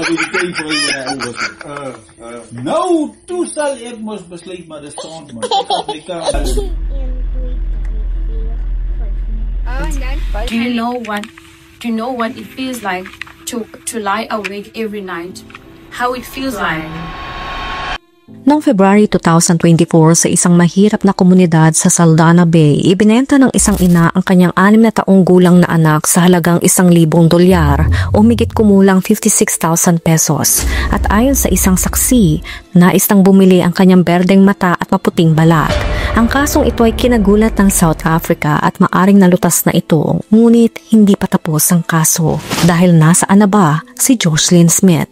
die kees waar je naar over nou, toestel, ik moest besluiten maar de stand, man. Ik kan Do you know what it feels like to lie awake every night? How it feels like? Noong February 2024 sa isang mahirap na komunidad sa Saldanha Bay, ibinenta ng isang ina ang kanyang 6 na taong gulang na anak sa halagang $1,000 o higit kumulang 56,000 pesos. At ayon sa isang saksi, nais nang bumili ang kanyang berdeng mata at maputing balat. Ang kasong ito ay kinagulat ng South Africa at maaring nalutas na ito, ngunit hindi pa tapos ang kaso dahil nasaan na ba si Joshlyn Smith?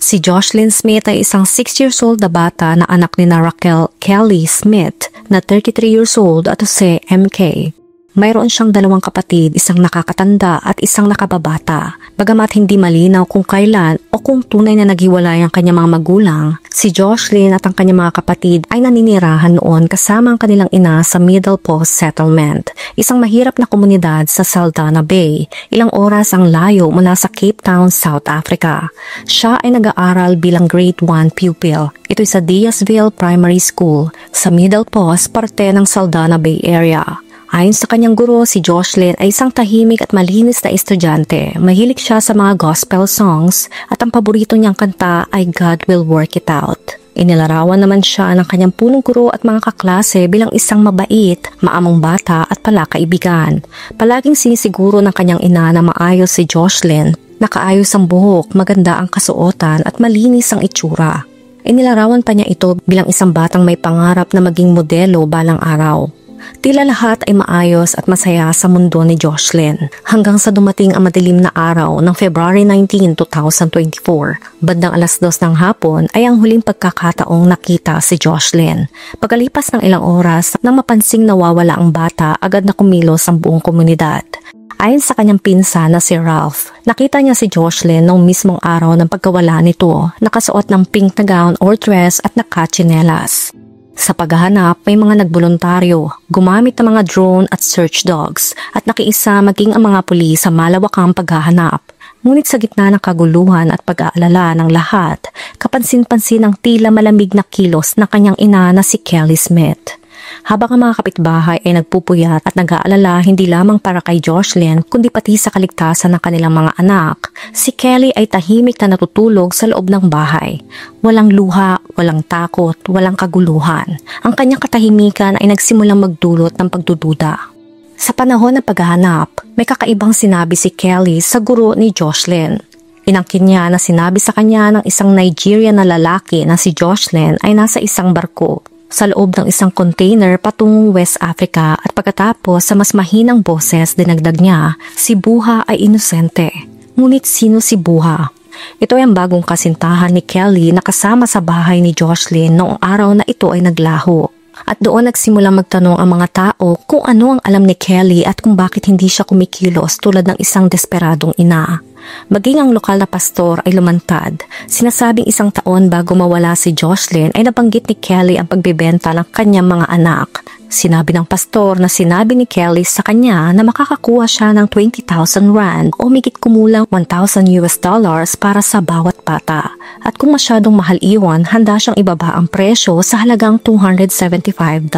Si Joshlyn Smith ay isang 6 years old na bata na anak ni Raquel Kelly Smith na 33 years old at si MK. Mayroon siyang 2 kapatid, isang nakakatanda at isang nakababata. Bagamat hindi malinaw kung kailan o kung tunay na naghiwalay ang kanyang mga magulang, si Joshlyn at ang kanyang mga kapatid ay naninirahan noon kasama ang kanilang ina sa Middle Post Settlement, isang mahirap na komunidad sa Saldanha Bay, ilang oras ang layo mula sa Cape Town, South Africa. Siya ay nag-aaral bilang grade 1 pupil. Ito'y sa Diazville Primary School sa Middle Post, parte ng Saldanha Bay area. Ayon sa kanyang guro, si Joshlyn ay isang tahimik at malinis na estudyante. Mahilig siya sa mga gospel songs at ang paborito niyang kanta ay God Will Work It Out. Inilarawan naman siya ng kanyang punong guro at mga kaklase bilang isang mabait, maamong bata at palakaibigan. Palaging sinisiguro ng kanyang ina na maayos si Joshlyn, nakaayos ang buhok, maganda ang kasuotan at malinis ang itsura. Inilarawan pa niya ito bilang isang batang may pangarap na maging modelo balang araw. Tila lahat ay maayos at masaya sa mundo ni Joshlyn hanggang sa dumating ang madilim na araw ng February 19, 2024. Bandang 2:00 ng hapon ay ang huling pagkakataong nakita si Joshlyn. Pagkalipas ng ilang oras nang mapansing nawawala ang bata, agad na kumilos ang buong komunidad. Ayon sa kanyang pinsan na si Ralph, nakita niya si Joshlyn noong mismong araw ng pagkawala nito, nakasuot ng pink na gown or dress at nakatsinelas. Sa paghahanap, may mga nagboluntaryo, gumamit ng mga drone at search dogs at nakiisa maging ang mga pulis sa malawakang paghahanap. Ngunit sa gitna ng kaguluhan at pag-aalala ng lahat, kapansin-pansin ang tila malamig na kilos ng kanyang ina na si Kelly Smith. Habang ang mga kapitbahay ay nagpupuyat at nag-aalala hindi lamang para kay Joshlyn kundi pati sa kaligtasan ng kanilang mga anak, si Kelly ay tahimik na natutulog sa loob ng bahay. Walang luha, walang takot, walang kaguluhan. Ang kanyang katahimikan ay nagsimulang magdulot ng pagdududa. Sa panahon ng paghahanap, may kakaibang sinabi si Kelly sa guro ni Joshlyn. Inangkin niya na sinabi sa kanya ng isang Nigerian na lalaki na si Joshlyn ay nasa isang barko sa loob ng isang container patungong West Africa at pagkatapos sa mas mahinang boses dinagdag niya, si Buha ay inosente. Ngunit sino si Buha? Ito ay ang bagong kasintahan ni Kelly na kasama sa bahay ni Joshlyn noong araw na ito ay naglaho. At doon nagsimulang magtanong ang mga tao kung ano ang alam ni Kelly at kung bakit hindi siya kumikilos tulad ng isang desperadong ina. Maging ang lokal na pastor ay lumantad. Sinasabing 1 taon bago mawala si Joshlyn ay nabanggit ni Kelly ang pagbebenta ng kanyang mga anak. Sinabi ng pastor na sinabi ni Kelly sa kanya na makakakuha siya ng 20,000 rand o higit kumulang $1,000 para sa bawat bata. At kung masyadong mahal iwan, handa siyang ibaba ang presyo sa halagang $275.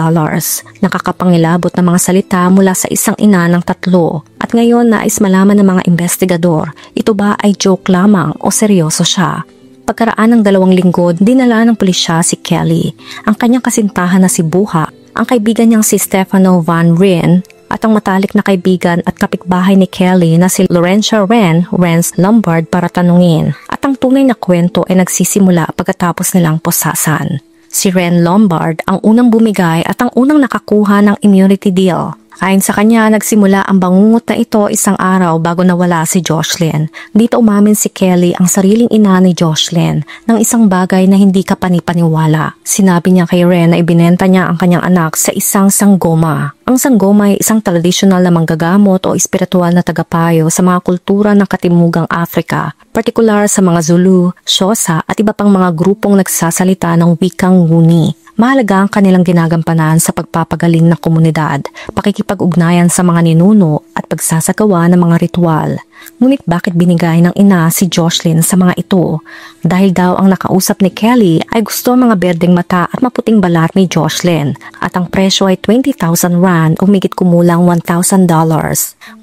Nakakapangilabot na mga salita mula sa isang ina ng 3. At ngayon nais malaman ng mga investigador, ito ba ay joke lamang o seryoso siya? Pagkaraan ng 2 linggo, dinala ng pulisya si Kelly, ang kanyang kasintahan na si Buha, ang kaibigan niyang si Stefano Van Ryn at ang matalik na kaibigan at kapitbahay ni Kelly na si Laurentia Renz Lombard para tanungin. At ang tunay na kwento ay nagsisimula pagkatapos nilang posasan. Si Ren Lombard ang unang bumigay at ang unang nakakuha ng immunity deal. Ayon sa kanya, nagsimula ang bangungot na ito isang araw bago nawala si Jocelyn. Dito umamin si Kelly ang sariling ina ni Jocelyn ng isang bagay na hindi kapanipaniwala. Sinabi niya kay Ren na ibinenta niya ang kanyang anak sa isang sanggoma. Ang sanggoma ay isang tradisyonal na manggagamot o espiritual na tagapayo sa mga kultura ng Katimugang Afrika, partikular sa mga Zulu, Xhosa at iba pang mga grupong nagsasalita ng wikang Nguni. Mahalaga ang kanilang ginagampanan sa pagpapagaling ng komunidad, pakikipag-ugnayan sa mga ninuno at pagsasagawa ng mga ritual. Ngunit bakit binigay ng ina si Jocelyn sa mga ito? Dahil daw ang nakausap ni Kelly ay gusto mga berdeng mata at maputing balat ni Jocelyn at ang presyo ay 20,000 rand o higit kumulang $1,000.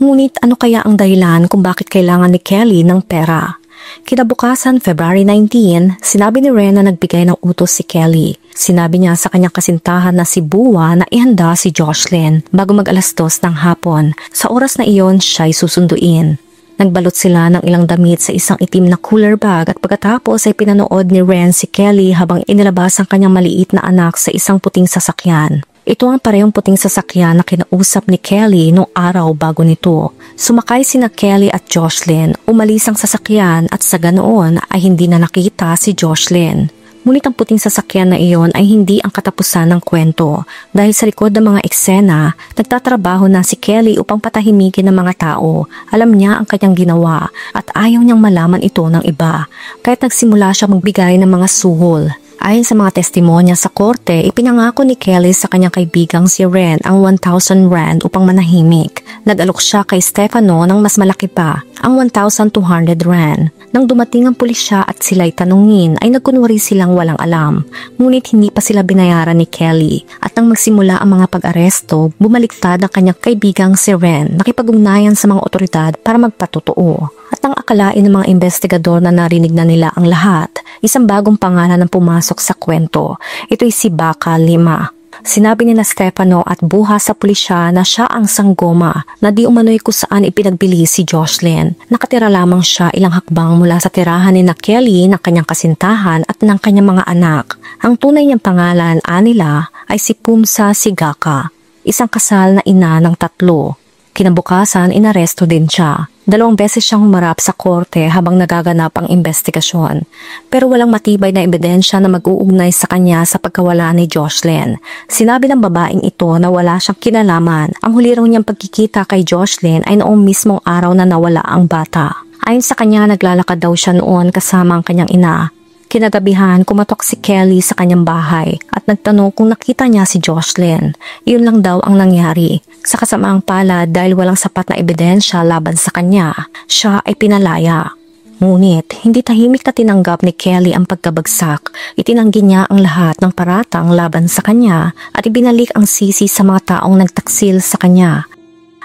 Ngunit ano kaya ang dahilan kung bakit kailangan ni Kelly ng pera? Kinabukasan, February 19, sinabi ni Ren na nagbigay ng utos si Kelly. Sinabi niya sa kanyang kasintahan na si Bua na ihanda si Jocelyn bago mag-alas 2 ng hapon. Sa oras na iyon, siya'y susunduin. Nagbalot sila ng ilang damit sa isang itim na cooler bag at pagkatapos ay pinanood ni Ren si Kelly habang inilabas ang kanyang maliit na anak sa isang puting sasakyan. Ito ang parehong puting sasakyan na kinausap ni Kelly noong araw bago nito. Sumakay sina Kelly at Jocelyn, umalis ang sasakyan at sa ganoon ay hindi na nakita si Jocelyn. Ngunit ang puting sasakyan na iyon ay hindi ang katapusan ng kwento dahil sa likod ng mga eksena, nagtatrabaho na si Kelly upang patahimikin ng mga tao. Alam niya ang kanyang ginawa at ayaw niyang malaman ito ng iba, kahit nagsimula siya magbigay ng mga suhol. Ayon sa mga testimonya sa korte, ipinangako ni Kelly sa kanyang kaibigang si Ren ang 1,000 rand upang manahimik. Nag-alok siya kay Stefano ng mas malaki pa, ang 1,200 rand. Nang dumating ang pulisya at sila'y tanungin, ay nagkunwari silang walang alam. Ngunit hindi pa sila binayaran ni Kelly. At nang magsimula ang mga pag-aresto, bumaliktad ang kanyang kaibigang si Ren, nakipag-ugnayan sa mga otoridad para magpatotoo. At nang akalain ng mga investigador na narinig na nila ang lahat, isang bagong pangalan ang pumasok sa kwento. Ito'y si Baka Lima. Sinabi ni na Stefano at Buha sa pulisya na siya ang sanggoma na di umano'y kung saan ipinagbili si Jocelyn. Nakatira lamang siya ilang hakbang mula sa tirahan ni na Kelly ng kanyang kasintahan at ng kanyang mga anak. Ang tunay niyang pangalan nila ay si Pumsa Sigaka, isang kasal na ina ng 3. Kinabukasan, inaresto din siya. 2 beses siyang humarap sa korte habang nagaganap ang investigasyon. Pero walang matibay na ebidensya na mag-uugnay sa kanya sa pagkawala ni Jocelyn. Sinabi ng babaeng ito na wala siyang kinalaman. Ang huli raw niyang pagkikita kay Jocelyn ay noong mismong araw na nawala ang bata. Ayon sa kanya, naglalakad daw siya noon kasama ang kanyang ina. Kinagabihan, kumatok si Kelly sa kanyang bahay at nagtanong kung nakita niya si Jocelyn. Iyon lang daw ang nangyari. Sa kasamaang palad dahil walang sapat na ebidensya laban sa kanya, siya ay pinalaya. Ngunit, hindi tahimik na tinanggap ni Kelly ang pagkabagsak. Itinanggi niya ang lahat ng paratang laban sa kanya at ibinalik ang sisi sa mga taong nagtaksil sa kanya.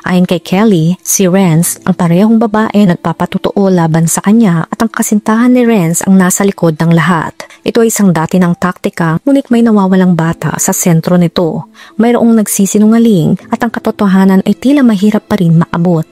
Ayon kay Kelly, si Renz, ang parehong babae nagpapatotoo laban sa kanya at ang kasintahan ni Renz ang nasa likod ng lahat. Ito ay isang dati ng taktika, ngunit may nawawalang bata sa sentro nito. Mayroong nagsisinungaling at ang katotohanan ay tila mahirap pa rin maabot.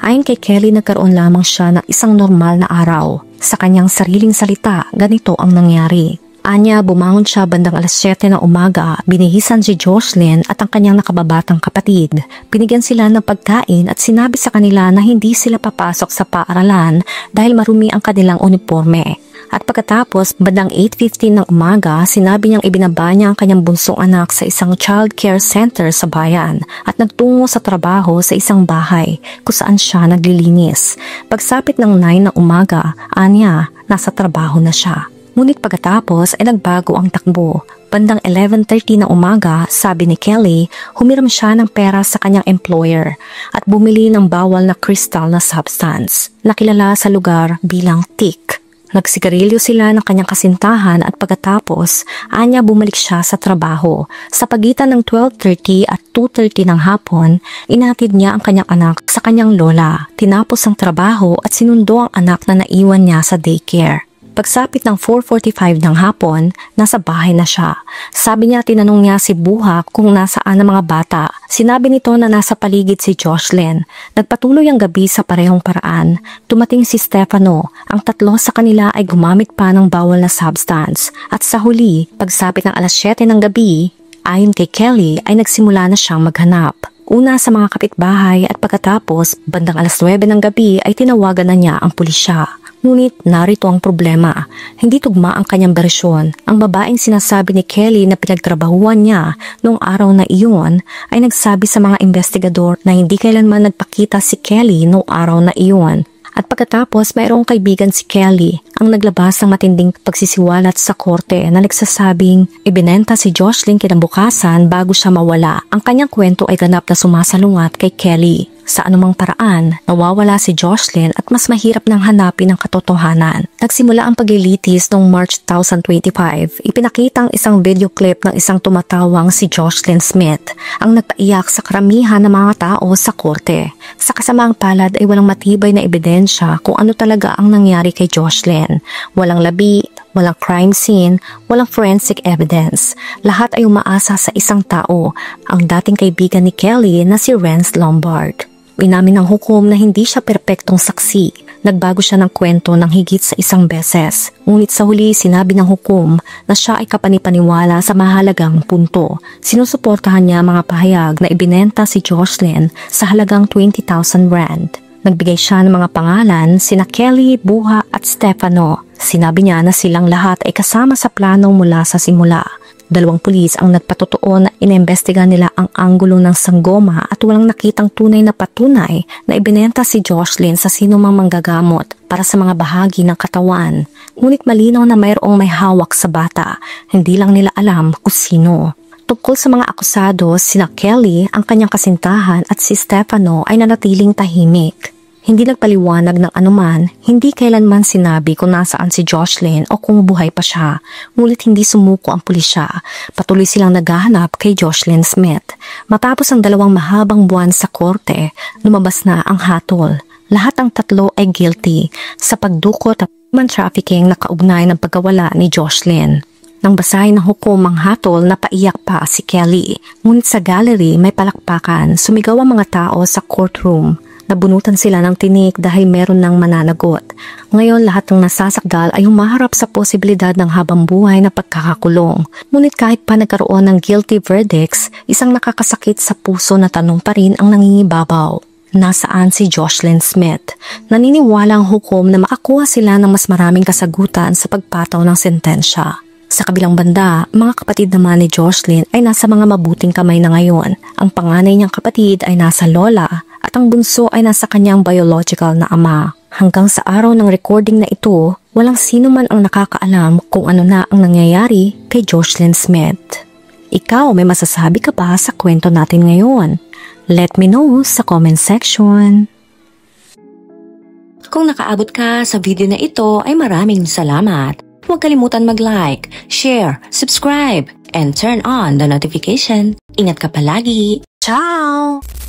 Ayon kay Kelly, nagkaroon lamang siya ng isang normal na araw. Sa kanyang sariling salita, ganito ang nangyari. Anya, bumangon siya bandang alas 7 ng umaga, binihisan si Jocelyn at ang kanyang nakababatang kapatid. Binigyan sila ng pagkain at sinabi sa kanila na hindi sila papasok sa paaralan dahil marumi ang kanilang uniforme. At pagkatapos, bandang 8:15 ng umaga, sinabi niyang ibinaba niya ang kanyang bunsong anak sa isang child care center sa bayan at nagtungo sa trabaho sa isang bahay kung saan siya naglilinis. Pagsapit ng 9 ng umaga, Anya, nasa trabaho na siya. Ngunit pagkatapos ay nagbago ang takbo. Bandang 11:30 ng umaga, sabi ni Kelly, humiram siya ng pera sa kanyang employer at bumili ng bawal na crystal na substance na kilala sa lugar bilang tick. Nagsigarilyo sila ng kanyang kasintahan at pagkatapos, Anya bumalik siya sa trabaho. Sa pagitan ng 12:30 at 2:30 ng hapon, inatid niya ang kanyang anak sa kanyang lola. Tinapos ang trabaho at sinundo ang anak na naiwan niya sa daycare. Pagsapit ng 4:45 ng hapon, nasa bahay na siya. Sabi niya tinanong niya si Buha kung nasaan ang mga bata. Sinabi nito na nasa paligid si Jocelyn. Nagpatuloy ang gabi sa parehong paraan. Dumating si Stefano. Ang 3 sa kanila ay gumamit pa ng bawal na substance. At sa huli, pagsapit ng alas 7 ng gabi, ayon kay Kelly ay nagsimula na siyang maghanap. Una sa mga kapitbahay at pagkatapos bandang alas 9 ng gabi ay tinawagan na niya ang pulisya. Ngunit narito ang problema, hindi tugma ang kanyang bersyon. Ang babaeng sinasabi ni Kelly na pinagtrabahuan niya noong araw na iyon ay nagsabi sa mga investigador na hindi kailanman nagpakita si Kelly noong araw na iyon. At pagkatapos mayroong kaibigan si Kelly ang naglabas ng matinding pagsisiwalat sa korte na nagsasabing ibinenta si Jocelyn kinabukasan bago siya mawala. Ang kanyang kwento ay ganap na sumasalungat kay Kelly. Sa anumang paraan, nawawala si Jocelyn at mas mahirap nang hanapin ang katotohanan. Nagsimula ang paglilitis noong March 2025. Ipinakita ang isang video clip ng isang tumatawang si Jocelyn Smith ang nagpaiyak sa karamihan ng mga tao sa korte. Sa kasamaang palad ay walang matibay na ebidensya kung ano talaga ang nangyari kay Jocelyn. Walang labi, walang crime scene, walang forensic evidence. Lahat ay umaasa sa isang tao, ang dating kaibigan ni Kelly na si Renz Lombard. Inamin ng hukom na hindi siya perpektong saksi. Nagbago siya ng kwento ng higit sa isang beses. Ngunit sa huli sinabi ng hukom na siya ay kapanipaniwala sa mahalagang punto. Sinusuportahan niya mga pahayag na ibinenta si Jocelyn sa halagang 20,000 rand. Nagbigay siya ng mga pangalan sina Kelly, Buha at Stefano. Sinabi niya na silang lahat ay kasama sa plano mula sa simula. 2 pulis ang nagpatotoo na inimbestigahan nila ang anggulo ng sanggoma at walang nakitang tunay na patunay na ibinenta si Jocelyn sa sinumang manggagamot para sa mga bahagi ng katawan. Ngunit malinaw na mayroong may hawak sa bata, hindi lang nila alam kung sino. Tungkol sa mga akusado, sina Kelly, ang kanyang kasintahan at si Stefano ay nanatiling tahimik. Hindi nagpaliwanag ng anuman, hindi kailanman sinabi kung nasaan si Jocelyn o kung buhay pa siya. Ngunit hindi sumuko ang pulisya. Patuloy silang naghahanap kay Jocelyn Smith. Matapos ang 2 mahabang buwan sa korte, lumabas na ang hatol. Lahat ng 3 ay guilty sa pagdukot at human trafficking na kaugnay ng pagkawala ni Jocelyn. Nang basahin ng hukom ang hatol, napaiyak pa si Kelly. Ngunit sa gallery may palakpakan, sumigaw ang mga tao sa courtroom. Nabunutan sila ng tinik dahil meron ng mananagot. Ngayon lahat ng nasasakdal ay humaharap sa posibilidad ng habang buhay na pagkakakulong. Ngunit kahit pa nagkaroon ng guilty verdicts, isang nakakasakit sa puso na tanong pa rin ang nangingibabaw. Nasaan si Jocelyn Smith? Naniniwala ang hukom na makakuha sila ng mas maraming kasagutan sa pagpataw ng sentensya. Sa kabilang banda, mga kapatid naman ni Jocelyn ay nasa mga mabuting kamay na ngayon. Ang panganay niyang kapatid ay nasa lola at ang bunso ay nasa kanyang biological na ama. Hanggang sa araw ng recording na ito, walang sino man ang nakakaalam kung ano na ang nangyayari kay Jocelyn Smith. Ikaw, may masasabi ka ba sa kwento natin ngayon? Let me know sa comment section. Kung nakaabot ka sa video na ito ay maraming salamat. Huwag kalimutan mag-like, share, subscribe, and turn on the notification. Ingat ka palagi. Ciao!